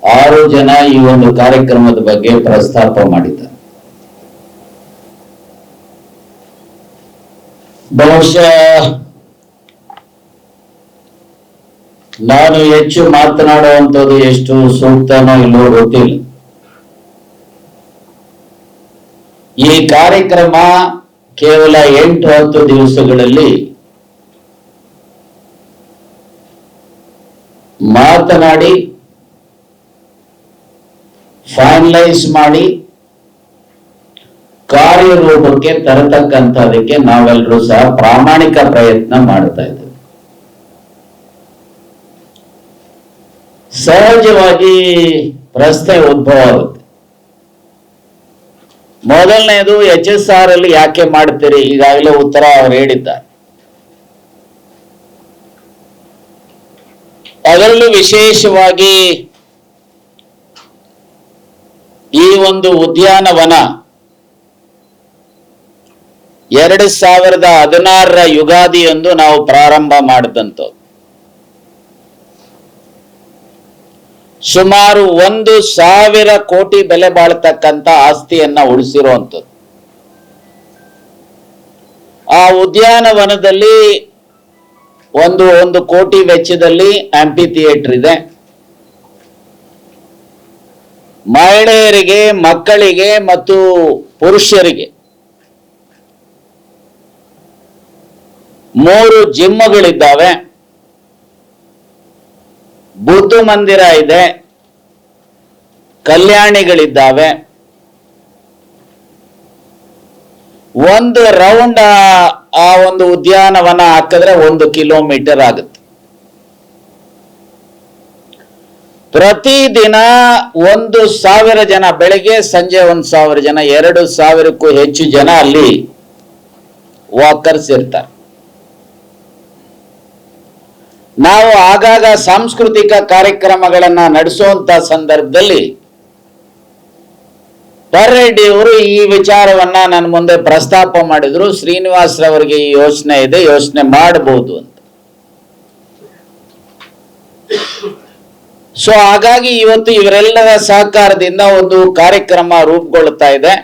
6 ಜನ ಈ ಒಂದು ಕಾರ್ಯಕ್ರಮದ ಬಗ್ಗೆ ಪ್ರಸ್ತಾಪ ಮಾಡಿದ್ದಾರೆ. ಬಹುಶಃ ನಾನು ಹೆಚ್ಚು ಮಾತನಾಡುವಂಥದ್ದು ಎಷ್ಟು ಸೂಕ್ತನೋ ಇಲ್ಲವೋ ಗೊತ್ತಿಲ್ಲ. ಈ ಕಾರ್ಯಕ್ರಮ ಕೇವಲ 8-10 ದಿವಸಗಳಲ್ಲಿ ಮಾತನಾಡಿ ಫೈನಲೈಸ್ ಮಾಡಿ ಕಾರ್ಯರೂಪಕ್ಕೆ ತರತಕ್ಕಂಥದಕ್ಕೆ ನಾವೆಲ್ಲರೂ ಸಹ ಪ್ರಾಮಾಣಿಕ ಪ್ರಯತ್ನ ಮಾಡ್ತಾ ಇದ್ದೇವೆ. ಸಹಜವಾಗಿ ಪ್ರಶ್ನೆ ಉದ್ಭವ ಆಗುತ್ತೆ. ಮೊದಲನೇದು HSR ಅಲ್ಲಿ ಯಾಕೆ ಮಾಡ್ತೀರಿ? ಈಗಾಗಲೇ ಉತ್ತರ ಅವರು ಹೇಳಿದ್ದಾರೆ. ಅದರಲ್ಲೂ ವಿಶೇಷವಾಗಿ ಈ ಒಂದು ಉದ್ಯಾನವನ 2016ರ ಯುಗಾದಿಯಂದು ನಾವು ಪ್ರಾರಂಭ ಮಾಡಿದಂಥದ್ದು. ಸುಮಾರು 1,000 ಕೋಟಿ ಬೆಲೆ ಬಾಳ್ತಕ್ಕಂಥ ಆಸ್ತಿಯನ್ನ ಉಳಿಸಿರುವಂಥದ್ದು. ಆ ಉದ್ಯಾನವನದಲ್ಲಿ ಒಂದು ಕೋಟಿ ವೆಚ್ಚದಲ್ಲಿ ಆಂಪಿ ಥಿಯೇಟರ್ ಇದೆ. ಮಹಿಳೆಯರಿಗೆ, ಮಕ್ಕಳಿಗೆ ಮತ್ತು ಪುರುಷರಿಗೆ 3 ಜಿಮ್ಗಳಿದ್ದಾವೆ. ಬುದ್ಧ ಮಂದಿರ ಇದೆ, ಕಲ್ಯಾಣಿಗಳಿದ್ದಾವೆ. ಒಂದು ರೌಂಡ್ ಆ ಒಂದು ಉದ್ಯಾನವನ ಹಾಕಿದ್ರೆ 1 ಕಿಲೋಮೀಟರ್ ಆಗುತ್ತೆ. ಪ್ರತಿದಿನ 1,000 ಜನ, ಬೆಳಿಗ್ಗೆ ಸಂಜೆ 1,000 ಜನ, 2,000ಕ್ಕೂ ಹೆಚ್ಚು ಜನ ಅಲ್ಲಿ ವಾಕರ್ಸ್ ಇರ್ತಾರೆ. ನಾವು ಆಗಾಗ ಸಾಂಸ್ಕೃತಿಕ ಕಾರ್ಯಕ್ರಮಗಳನ್ನ ನಡೆಸುವಂತ ಸಂದರ್ಭದಲ್ಲಿ ರೆಡ್ಡಿ ಅವರು ಈ ವಿಚಾರವನ್ನ ನನ್ನ ಮುಂದೆ ಪ್ರಸ್ತಾಪ ಮಾಡಿದ್ರು. ಶ್ರೀನಿವಾಸ್ ರವರಿಗೆ ಈ ಯೋಚನೆ ಇದೆ, ಯೋಚನೆ ಮಾಡಬಹುದು ಅಂತ. ಸೊ ಹಾಗಾಗಿ ಇವತ್ತು ಇವರೆಲ್ಲರ ಸಹಕಾರದಿಂದ ಒಂದು ಕಾರ್ಯಕ್ರಮ ರೂಪುಗೊಳ್ಳುತ್ತಾ ಇದೆ.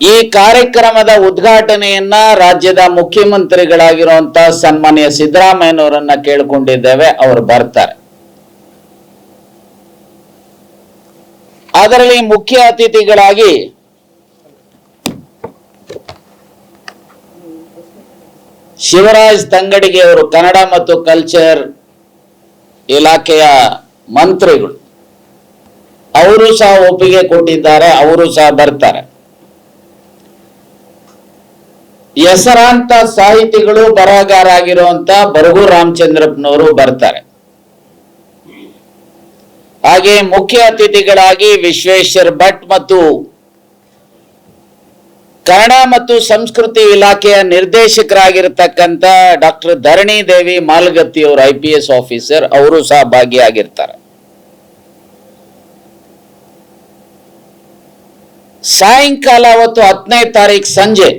ಈ ಕಾರ್ಯಕ್ರಮದ ಉದ್ಘಾಟನೆಯನ್ನ ರಾಜ್ಯದ ಮುಖ್ಯಮಂತ್ರಿಗಳಾಗಿರುವಂತಹ ಸನ್ಮಾನ್ಯ ಸಿದ್ದರಾಮಯ್ಯನವರನ್ನ ಕೇಳಿಕೊಂಡಿದ್ದೇವೆ. ಅವರು ಬರ್ತಾರೆ. ಅದರಲ್ಲಿ ಮುಖ್ಯ ಅತಿಥಿಗಳಾಗಿ ಶಿವರಾಜ್ ತಂಗಡಿಗೆ ಅವರು, ಕನ್ನಡ ಮತ್ತು ಕಲ್ಚರ್ ಇಲಾಖೆಯ ಮಂತ್ರಿಗಳು, ಅವರು ಸಹ ಒಪ್ಪಿಗೆ ಕೊಟ್ಟಿದ್ದಾರೆ. ಅವರು ಸಹ ಬರ್ತಾರೆ. ಹೆಸರಾಂತ ಸಾಹಿತಿಗಳು, ಬರಹಗಾರ ಆಗಿರುವಂತ ಬರಗೂರು ರಾಮಚಂದ್ರಪ್ಪನವರು ಬರ್ತಾರೆ. ಹಾಗೆ ಮುಖ್ಯ ಅತಿಥಿಗಳಾಗಿ ವಿಶ್ವೇಶ್ವರ್ ಭಟ್ ಮತ್ತು ಕನ್ನಡ ಮತ್ತು ಸಂಸ್ಕೃತಿ ಇಲಾಖೆಯ ನಿರ್ದೇಶಕರಾಗಿರ್ತಕ್ಕಂಥ ಡಾಕ್ಟರ್ ಧರಣಿ ದೇವಿ ಮಾಲ್ಗತ್ತಿ ಅವರು, IPS ಆಫೀಸರ್, ಅವರು ಸಹ ಭಾಗಿಯಾಗಿರ್ತಾರೆ. ಸಾಯಂಕಾಲ ಅವತ್ತು 10ನೇ ತಾರೀಕು ಸಂಜೆ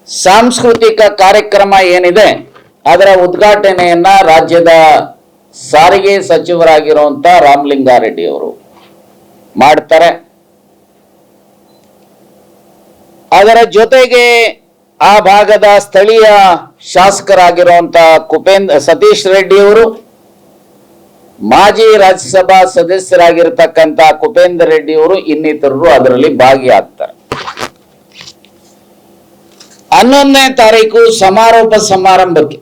ಸಾಂಸ್ಕೃತಿಕ ಕಾರ್ಯಕ್ರಮ ಏನಿದೆ ಅದರ ಉದ್ಘಾಟನೆಯನ್ನ ರಾಜ್ಯದ ಸಾರಿಗೆ ಸಚಿವರಾಗಿರುವಂತ ರಾಮಲಿಂಗಾರೆಡ್ಡಿ ಅವರು ಮಾಡ್ತಾರೆ. ಅದರ ಜೊತೆಗೆ ಆ ಭಾಗದ ಸ್ಥಳೀಯ ಶಾಸಕರಾಗಿರುವಂತ ಸತೀಶ್ ರೆಡ್ಡಿ ಅವರು, ಮಾಜಿ ರಾಜ್ಯಸಭಾ ಸದಸ್ಯರಾಗಿರ್ತಕ್ಕಂಥ ಕುಪೇಂದ್ರ ರೆಡ್ಡಿ ಅವರು, ಇನ್ನಿತರರು ಅದರಲ್ಲಿ ಭಾಗಿಯಾಗ್ತಾರೆ. 11ನೇ ತಾರೀಕು ಸಮಾರೋಪ ಸಮಾರಂಭಕ್ಕೆ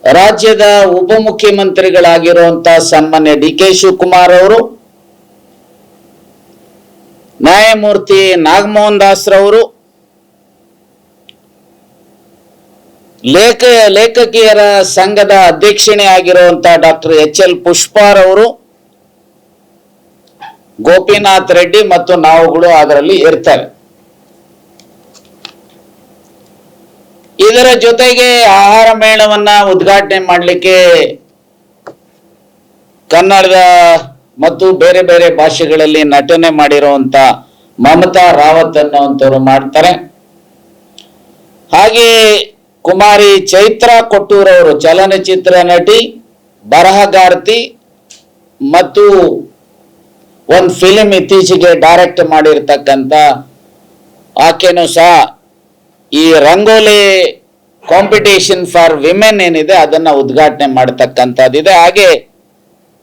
ರಾಜ್ಯದ ಉಪಮುಖ್ಯಮಂತ್ರಿಗಳಾಗಿರುವಂತಹ ಸನ್ಮಾನ್ಯ DK ಶಿವಕುಮಾರ್ ಅವರು, ನ್ಯಾಯಮೂರ್ತಿ ನಾಗಮೋಹನ್ ದಾಸ್ ರವರು, ಲೇಖಕಿಯರ ಸಂಘದ ಅಧ್ಯಕ್ಷಣೆ ಆಗಿರುವಂತಹ ಡಾಕ್ಟರ್ HL ಪುಷ್ಪಾರವರು, ಗೋಪಿನಾಥ್ ರೆಡ್ಡಿ ಮತ್ತು ನಾವುಗಳು ಅದರಲ್ಲಿ ಇರ್ತಾರೆ. ಇದರ ಜೊತೆಗೆ ಆಹಾರ ಮೇಳವನ್ನ ಉದ್ಘಾಟನೆ ಮಾಡಲಿಕ್ಕೆ ಕನ್ನಡದ ಮತ್ತು ಬೇರೆ ಬೇರೆ ಭಾಷೆಗಳಲ್ಲಿ ನಟನೆ ಮಾಡಿರುವಂತ ಮಮತಾ ರಾವತ್ ಅನ್ನುವಂಥವ್ರು ಮಾಡ್ತಾರೆ. ಹಾಗೆ ಕುಮಾರಿ ಚೈತ್ರಾ ಕೊಟ್ಟೂರ್ ಅವರು ಚಲನಚಿತ್ರ ನಟಿ, ಬರಹಗಾರ್ತಿ ಮತ್ತು ಒಂದು ಫಿಲ್ಮ್ ಇತ್ತೀಚೆಗೆ ಡೈರೆಕ್ಟ್ ಮಾಡಿರ್ತಕ್ಕಂಥ ಆಕೆನೂ ಸಹ ಈ ರಂಗೋಲಿ ಕಾಂಪಿಟೇಷನ್ ಫಾರ್ ವಿಮೆನ್ ಏನಿದೆ ಅದನ್ನ ಉದ್ಘಾಟನೆ ಮಾಡತಕ್ಕಂಥದ್ದಿದೆ. ಹಾಗೆ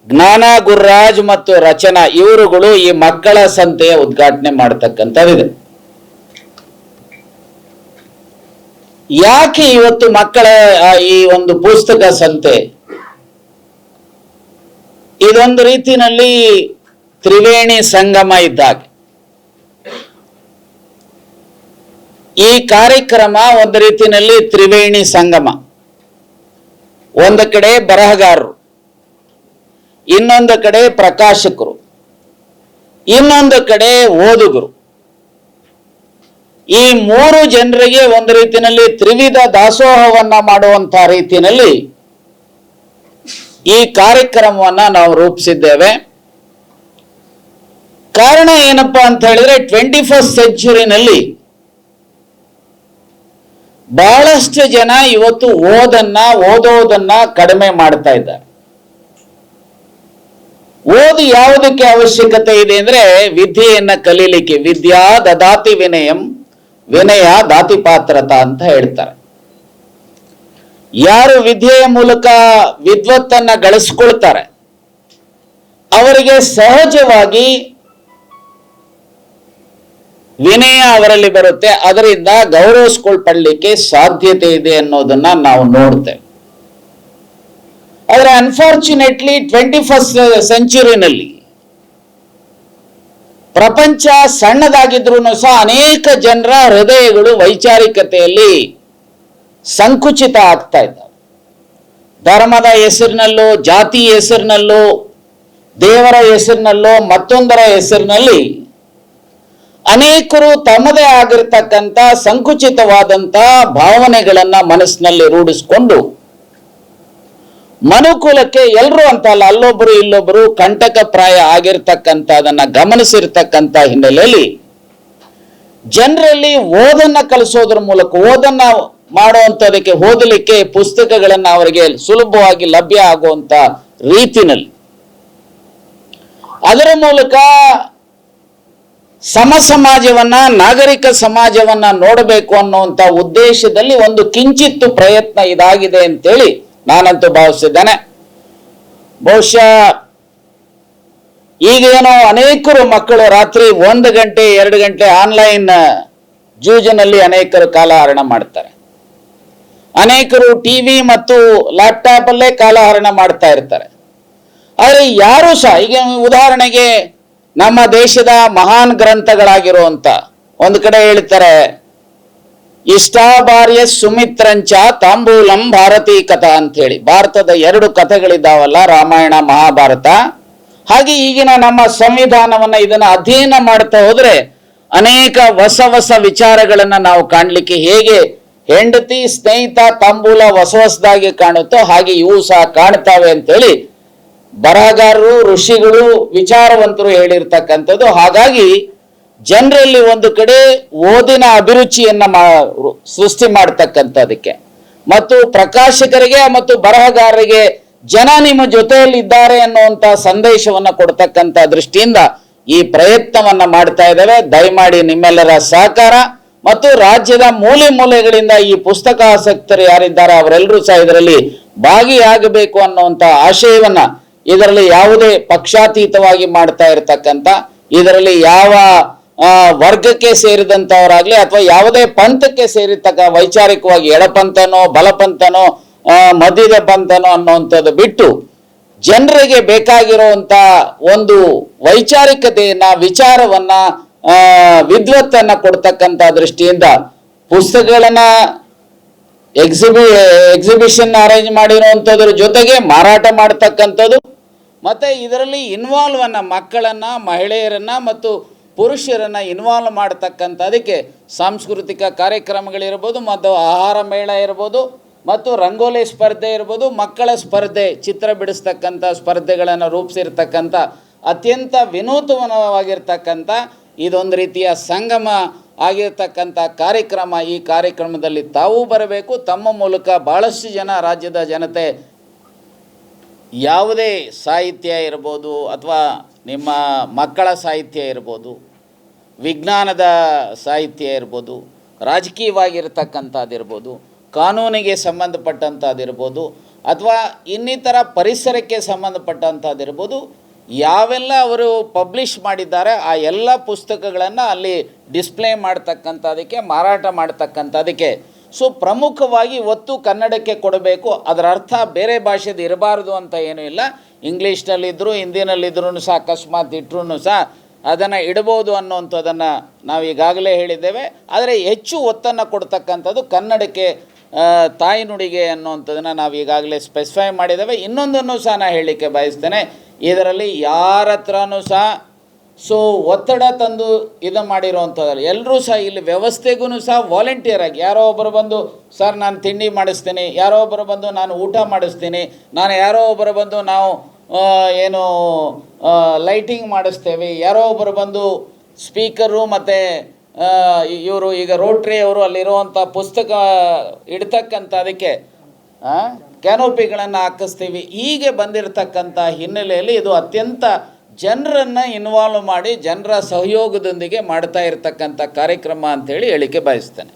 ಜ್ಞಾನ ಗುರುರಾಜ್ ಮತ್ತು ರಚನಾ ಇವರುಗಳು ಈ ಮಕ್ಕಳ ಸಂತೆಯ ಉದ್ಘಾಟನೆ ಮಾಡತಕ್ಕಂಥದ್ದಿದೆ. ಯಾಕೆ ಇವತ್ತು ಮಕ್ಕಳ ಈ ಒಂದು ಪುಸ್ತಕ ಸಂತೆ? ಇದೊಂದು ರೀತಿಯಲ್ಲಿ ತ್ರಿವೇಣಿ ಸಂಗಮ ಇದ್ದಾಗ ಈ ಕಾರ್ಯಕ್ರಮ ಒಂದು ರೀತಿಯಲ್ಲಿ ತ್ರಿವೇಣಿ ಸಂಗಮ. ಒಂದು ಕಡೆ ಬರಹಗಾರರು, ಇನ್ನೊಂದು ಕಡೆ ಪ್ರಕಾಶಕರು, ಇನ್ನೊಂದು ಕಡೆ ಓದುಗರು. ಈ ಮೂರು ಜನರಿಗೆ ಒಂದು ರೀತಿಯಲ್ಲಿ ತ್ರಿವಿಧ ದಾಸೋಹವನ್ನ ಮಾಡುವಂತ ರೀತಿಯಲ್ಲಿ ಈ ಕಾರ್ಯಕ್ರಮವನ್ನ ನಾವು ರೂಪಿಸಿದ್ದೇವೆ. ಕಾರಣ ಏನಪ್ಪಾ ಅಂತ ಹೇಳಿದ್ರೆ 21st ಸೆಂಚುರಿನಲ್ಲಿ ಬಹಳಷ್ಟು ಜನ ಇವತ್ತು ಓದೋದನ್ನ ಕಡಿಮೆ ಮಾಡ್ತಾ ಇದ್ದಾರೆ. ಓದು ಯಾವುದಕ್ಕೆ ಅವಶ್ಯಕತೆ ಇದೆ ಅಂದ್ರೆ ವಿದ್ಯೆಯನ್ನ ಕಲೀಲಿಕ್ಕೆ. ವಿದ್ಯಾ ದದಾತಿ ವಿನಯಂ, ವಿನಯ ದಾತಿ ಪಾತ್ರತ ಅಂತ ಹೇಳ್ತಾರೆ. ಯಾರು ವಿದ್ಯೆಯ ಮೂಲಕ ವಿದ್ವತ್ತನ್ನ ಗಳಿಸ್ಕೊಳ್ತಾರೆ ಅವರಿಗೆ ಸಹಜವಾಗಿ ವಿನಯ ಅವರಲ್ಲಿ ಬರುತ್ತೆ, ಅದರಿಂದ ಗೌರವಿಸ್ಕೊಳ್ಪಡ್ಲಿಕ್ಕೆ ಸಾಧ್ಯತೆ ಇದೆ ಅನ್ನೋದನ್ನ ನಾವು ನೋಡ್ತೇವೆ. ಆದರೆ ಅನ್ಫಾರ್ಚುನೇಟ್ಲಿ 21st ಸೆಂಚುರಿನಲ್ಲಿ ಪ್ರಪಂಚ ಸಣ್ಣದಾಗಿದ್ರೂ ಸಹ ಅನೇಕ ಜನರ ಹೃದಯಗಳು ವೈಚಾರಿಕತೆಯಲ್ಲಿ ಸಂಕುಚಿತ ಆಗ್ತಾ ಇದ್ದಾವೆ. ಧರ್ಮದ ಹೆಸರಿನಲ್ಲೋ, ಜಾತಿ ಹೆಸರಿನಲ್ಲೋ, ದೇವರ ಹೆಸರಿನಲ್ಲೋ, ಮತ್ತೊಂದರ ಹೆಸರಿನಲ್ಲಿ ಅನೇಕರು ತಮ್ಮದೇ ಆಗಿರ್ತಕ್ಕಂಥ ಸಂಕುಚಿತವಾದಂಥ ಭಾವನೆಗಳನ್ನ ಮನಸ್ಸಿನಲ್ಲಿ ರೂಢಿಸಿಕೊಂಡು ಮನುಕುಲಕ್ಕೆ ಎಲ್ಲರೂ ಅಂತಲ್ಲ, ಅಲ್ಲೊಬ್ಬರು ಇಲ್ಲೊಬ್ಬರು ಕಂಟಕ ಪ್ರಾಯ ಆಗಿರ್ತಕ್ಕಂಥದನ್ನ ಗಮನಿಸಿರ್ತಕ್ಕಂಥ ಹಿನ್ನೆಲೆಯಲ್ಲಿ ಜನರಲ್ಲಿ ಓದನ್ನ ಕಲಿಸೋದ್ರ ಮೂಲಕ, ಓದನ್ನ ಮಾಡುವಂಥದಕ್ಕೆ, ಓದಲಿಕ್ಕೆ ಪುಸ್ತಕಗಳನ್ನ ಅವರಿಗೆ ಸುಲಭವಾಗಿ ಲಭ್ಯ ಆಗುವಂತ ರೀತಿನಲ್ಲಿ ಅದರ ಮೂಲಕ ಸಮ ಸಮಾಜವನ್ನ, ನಾಗರಿಕ ಸಮಾಜವನ್ನ ನೋಡಬೇಕು ಅನ್ನುವಂಥ ಉದ್ದೇಶದಲ್ಲಿ ಒಂದು ಕಿಂಚಿತ್ತು ಪ್ರಯತ್ನ ಇದಾಗಿದೆ ಅಂತೇಳಿ ನಾನಂತೂ ಭಾವಿಸಿದ್ದೇನೆ. ಬಹುಶಃ ಈಗೇನೋ ಅನೇಕರು ಮಕ್ಕಳು ರಾತ್ರಿ 1 ಗಂಟೆ 2 ಗಂಟೆ ಆನ್ಲೈನ್ ಜೂಜಿನಲ್ಲಿ ಅನೇಕರು ಕಾಲಹರಣ ಮಾಡ್ತಾರೆ. ಅನೇಕರು ಟಿವಿ ಮತ್ತು ಲ್ಯಾಪ್ಟಾಪ್ ಅಲ್ಲೇ ಕಾಲಹರಣ ಮಾಡ್ತಾ ಇರ್ತಾರೆ. ಆದರೆ ಯಾರು ಸಹ, ಈಗ ಉದಾಹರಣೆಗೆ ನಮ್ಮ ದೇಶದ ಮಹಾನ್ ಗ್ರಂಥಗಳಾಗಿರುವಂತ, ಒಂದು ಕಡೆ ಹೇಳ್ತಾರೆ ಇಷ್ಟಾಭಾರ್ಯ ಸುಮಿತ್ರಂಚ ತಾಂಬೂಲಂ ಭಾರತೀ ಕಥಾ ಅಂತ ಹೇಳಿ. ಭಾರತದ 2 ಕಥೆಗಳಿದ್ದಾವಲ್ಲ, ರಾಮಾಯಣ ಮಹಾಭಾರತ. ಹಾಗೆ ಈಗಿನ ನಮ್ಮ ಸಂವಿಧಾನವನ್ನ ಇದನ್ನ ಅಧ್ಯಯನ ಮಾಡ್ತಾ ಹೋದ್ರೆ ಅನೇಕ ಹೊಸ ಹೊಸ ವಿಚಾರಗಳನ್ನ ನಾವು ಕಾಣ್ಲಿಕ್ಕೆ, ಹೇಗೆ ಹೆಂಡತಿ ಸ್ನೇಹಿತ ತಾಂಬೂಲ ಹೊಸದಾಗಿ ಕಾಣುತ್ತೋ ಹಾಗೆ ಇವು ಸಹ ಕಾಣ್ತಾವೆ ಅಂತೇಳಿ ಬರಹಗಾರರು, ಋಷಿಗಳು, ವಿಚಾರವಂತರು ಹೇಳಿರ್ತಕ್ಕಂಥದ್ದು. ಹಾಗಾಗಿ ಜನರಲ್ಲಿ ಒಂದು ಕಡೆ ಓದಿನ ಅಭಿರುಚಿಯನ್ನ ಸೃಷ್ಟಿ ಮಾಡ್ತಕ್ಕಂಥದಕ್ಕೆ ಮತ್ತು ಪ್ರಕಾಶಕರಿಗೆ ಮತ್ತು ಬರಹಗಾರರಿಗೆ ಜನ ನಿಮ್ಮ ಜೊತೆಯಲ್ಲಿ ಇದ್ದಾರೆ ಅನ್ನುವಂತ ಸಂದೇಶವನ್ನ ಕೊಡ್ತಕ್ಕಂಥ ದೃಷ್ಟಿಯಿಂದ ಈ ಪ್ರಯತ್ನವನ್ನ ಮಾಡ್ತಾ ಇದ್ದೇವೆ. ದಯಮಾಡಿ ನಿಮ್ಮೆಲ್ಲರ ಸಹಕಾರ ಮತ್ತು ರಾಜ್ಯದ ಮೂಲೆ ಮೂಲೆಗಳಿಂದ ಈ ಪುಸ್ತಕ ಆಸಕ್ತರು ಯಾರಿದ್ದಾರೆ ಅವರೆಲ್ಲರೂ ಸಹ ಇದರಲ್ಲಿ ಭಾಗಿಯಾಗಬೇಕು ಅನ್ನುವಂತ ಆಶಯವನ್ನ, ಇದರಲ್ಲಿ ಯಾವುದೇ ಪಕ್ಷಾತೀತವಾಗಿ ಮಾಡ್ತಾ ಇರತಕ್ಕಂಥ, ಇದರಲ್ಲಿ ಯಾವ ವರ್ಗಕ್ಕೆ ಸೇರಿದಂತವರಾಗ್ಲಿ ಅಥವಾ ಯಾವುದೇ ಪಂಥಕ್ಕೆ ಸೇರಿರ್ತಕ್ಕ, ವೈಚಾರಿಕವಾಗಿ ಎಡಪಂಥನೋ ಬಲಪಂಥನೋ ಮಧ್ಯದ ಪಂಥನೋ ಅನ್ನುವಂಥದ್ದು ಬಿಟ್ಟು ಜನರಿಗೆ ಬೇಕಾಗಿರುವಂತ ಒಂದು ವೈಚಾರಿಕತೆಯನ್ನ, ವಿಚಾರವನ್ನ, ವಿದ್ವತ್ತನ್ನ ಕೊಡ್ತಕ್ಕಂಥ ದೃಷ್ಟಿಯಿಂದ ಪುಸ್ತಕಗಳನ್ನ ಎಕ್ಸಿಬಿಷನ್ ಅರೇಂಜ್ ಮಾಡಿರುವಂಥದ್ರ ಜೊತೆಗೆ ಮಾರಾಟ ಮಾಡ್ತಕ್ಕಂಥದ್ದು, ಮತ್ತೆ ಇದರಲ್ಲಿ ಇನ್ವಾಲ್ವ್ ಅನ್ನ, ಮಕ್ಕಳನ್ನ, ಮಹಿಳೆಯರನ್ನ ಮತ್ತು ಪುರುಷರನ್ನ ಇನ್ವಾಲ್ವ್ ಮಾಡ್ತಕ್ಕಂಥದಕ್ಕೆ ಸಾಂಸ್ಕೃತಿಕ ಕಾರ್ಯಕ್ರಮಗಳಿರ್ಬೋದು, ಮತ್ತು ಆಹಾರ ಮೇಳ ಇರ್ಬೋದು, ಮತ್ತು ರಂಗೋಲಿ ಸ್ಪರ್ಧೆ ಇರ್ಬೋದು, ಮಕ್ಕಳ ಸ್ಪರ್ಧೆ, ಚಿತ್ರ ಬಿಡಿಸ್ತಕ್ಕಂಥ ಸ್ಪರ್ಧೆಗಳನ್ನು ರೂಪಿಸಿರ್ತಕ್ಕಂಥ ಅತ್ಯಂತ ವಿನೂತನವಾಗಿರ್ತಕ್ಕಂಥ ಇದೊಂದು ರೀತಿಯ ಸಂಗಮ ಆಗಿರ್ತಕ್ಕಂಥ ಕಾರ್ಯಕ್ರಮ. ಈ ಕಾರ್ಯಕ್ರಮದಲ್ಲಿ ತಾವೂ ಬರಬೇಕು. ತಮ್ಮ ಮೂಲಕ ಭಾಳಷ್ಟು ಜನ, ರಾಜ್ಯದ ಜನತೆ ಯಾವುದೇ ಸಾಹಿತ್ಯ ಇರ್ಬೋದು ಅಥವಾ ನಿಮ್ಮ ಮಕ್ಕಳ ಸಾಹಿತ್ಯ ಇರ್ಬೋದು, ವಿಜ್ಞಾನದ ಸಾಹಿತ್ಯ ಇರ್ಬೋದು, ರಾಜಕೀಯವಾಗಿರ್ತಕ್ಕಂಥದ್ದಿರ್ಬೋದು, ಕಾನೂನಿಗೆ ಸಂಬಂಧಪಟ್ಟಂಥದ್ದಿರ್ಬೋದು ಅಥವಾ ಇನ್ನಿತರ ಪರಿಸರಕ್ಕೆ ಸಂಬಂಧಪಟ್ಟಂಥದ್ದಿರ್ಬೋದು, ಯಾವೆಲ್ಲ ಅವರು ಪಬ್ಲಿಷ್ ಮಾಡಿದ್ದಾರೆ ಆ ಎಲ್ಲ ಪುಸ್ತಕಗಳನ್ನು ಅಲ್ಲಿ ಡಿಸ್ಪ್ಲೇ ಮಾಡ್ತಕ್ಕಂಥದಕ್ಕೆ, ಮಾರಾಟ ಮಾಡ್ತಕ್ಕಂಥದಕ್ಕೆ. ಸೊ ಪ್ರಮುಖವಾಗಿ ಒತ್ತು ಕನ್ನಡಕ್ಕೆ ಕೊಡಬೇಕು. ಅದರ ಅರ್ಥ ಬೇರೆ ಭಾಷೆದು ಇರಬಾರ್ದು ಅಂತ ಏನೂ ಇಲ್ಲ. ಇಂಗ್ಲೀಷ್ನಲ್ಲಿದ್ದರೂ ಹಿಂದಿನಲ್ಲಿದ್ರೂ ಸಹ ಅಕಸ್ಮಾತ್ ಇಟ್ಟರೂ ಸಹ ಅದನ್ನು ಇಡ್ಬೋದು ಅನ್ನೋವಂಥದ್ದನ್ನು ನಾವು ಈಗಾಗಲೇ ಹೇಳಿದ್ದೇವೆ. ಆದರೆ ಹೆಚ್ಚು ಒತ್ತನ್ನು ಕೊಡ್ತಕ್ಕಂಥದ್ದು ಕನ್ನಡಕ್ಕೆ, ತಾಯ್ನುಡಿಗೆ ಅನ್ನುವಂಥದ್ದನ್ನು ನಾವು ಈಗಾಗಲೇ ಸ್ಪೆಸಿಫೈ ಮಾಡಿದ್ದೇವೆ. ಇನ್ನೊಂದನ್ನು ಸಹ ನಾನು ಹೇಳಲಿಕ್ಕೆ ಬಯಸ್ತೇನೆ, ಇದರಲ್ಲಿ ಯಾರ ಹತ್ರನೂ ಸಹ ಒತ್ತಡ ತಂದು ಇದು ಮಾಡಿರೋವಂಥದ್ದು ಎಲ್ಲರೂ ಸಹ ಇಲ್ಲಿ ವ್ಯವಸ್ಥೆಗೂ ಸಹ ವಾಲಂಟಿಯರ್ ಆಗಿ, ಯಾರೋ ಒಬ್ಬರು ಬಂದು ಸರ್ ನಾನು ತಿಂಡಿ ಮಾಡಿಸ್ತೀನಿ, ಯಾರೋ ಒಬ್ಬರು ಬಂದು ನಾನು ಊಟ ಮಾಡಿಸ್ತೀನಿ, ಯಾರೋ ಒಬ್ಬರು ಬಂದು ನಾವು ಏನು ಲೈಟಿಂಗ್ ಮಾಡಿಸ್ತೇವೆ, ಯಾರೋ ಒಬ್ಬರು ಬಂದು ಸ್ಪೀಕರು ಮತ್ತು ಇವರು ಈಗ ರೋಟ್ರಿ ಅವರು ಅಲ್ಲಿರುವಂಥ ಪುಸ್ತಕ ಇಡ್ತಕ್ಕಂಥದಕ್ಕೆ ಕ್ಯಾನೋಪಿಗಳನ್ನು ಹಾಕಿಸ್ತೀವಿ. ಹೀಗೆ ಬಂದಿರತಕ್ಕಂಥ ಹಿನ್ನೆಲೆಯಲ್ಲಿ ಇದು ಅತ್ಯಂತ ಜನರನ್ನು ಇನ್ವಾಲ್ವ್ ಮಾಡಿ ಜನರ ಸಹಯೋಗದೊಂದಿಗೆ ಮಾಡ್ತಾ ಇರತಕ್ಕಂಥ ಕಾರ್ಯಕ್ರಮ ಅಂಥೇಳಿ ಹೇಳಿಕೆ ಬಯಸ್ತೇನೆ.